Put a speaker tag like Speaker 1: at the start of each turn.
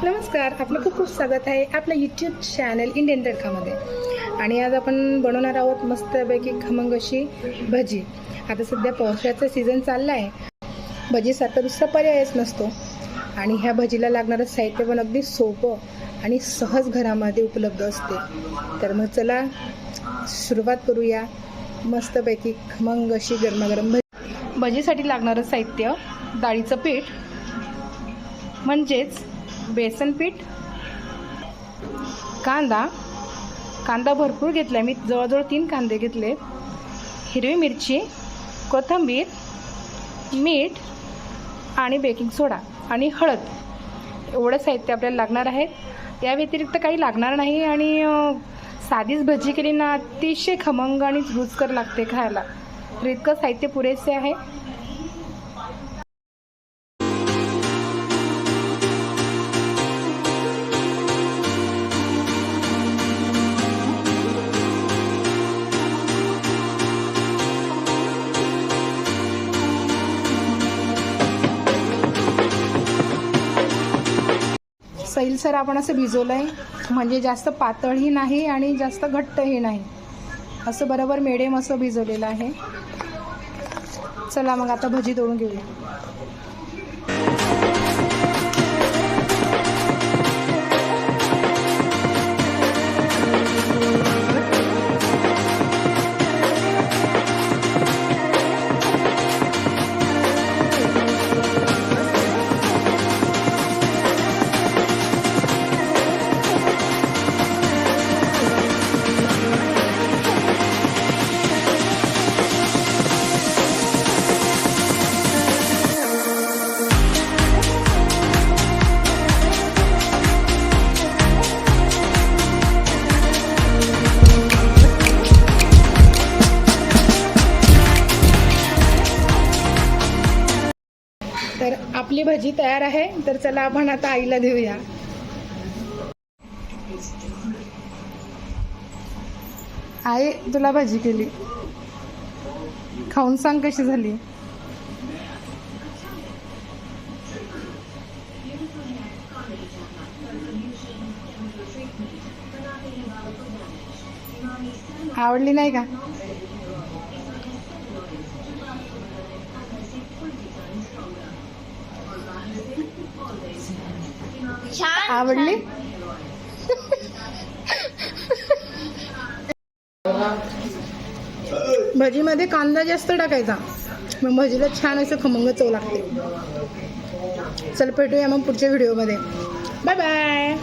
Speaker 1: नमस्कार, आपलं खूप खूप स्वागत आहे आपलं यूट्यूब चॅनल इंडियन तडकामध्ये. आणि आज आपण बनवणार आहोत मस्तपैकी खमंग अशी भजी. आता सध्या पावसाळ्याचा सीझन चालला आहे, भजीसारखा दुसरा पर्यायच नसतो. आणि ह्या भजीला लागणारं साहित्य पण अगदी सोपं आणि सहज घरामध्ये उपलब्ध असते. तर मग चला सुरुवात करूया मस्तपैकी खमंग अशी गरमागरम भजी. भजीसाठी लागणारं साहित्य: डाळीचं पीठ म्हणजेच बेसन पीठ, कांदा भरपूर घेतला, मी जवळजवळ 3 कांदे घेतले, हिरवी मिरची, कोथिंबीर, मीठ आणि बेकिंग सोडा आणि हळद. एवढं साहित्य आपल्याला लागणार आहे. या व्यतिरिक्त काही लागणार नाही. आणि साधीच भजी केली ना, अतिशय खमंग आणि रुचकर लागते खायला. तर इतकं साहित्य पुरेसे आहे. सैलसर आपण असं भिजवलं आहे, म्हणजे जास्त पातळही नाही आणि जास्त घट्टही नाही, असं बरोबर मिडियम असं भिजवलेलं आहे. चला मग आता भजी तळून घेऊया. तर आपली भजी तयार आहे. तर चला आपण आता आईला देऊया. आई, तुला भजी केली, खाऊन सांग कशी झाली. आवडली नाही का? आवडली? भजीमध्ये कांदा जास्त टाकायचा, मग भजीला छान असं खमंग चव लागते. चल भेटूया मग पुढच्या व्हिडिओमध्ये. Bye bye.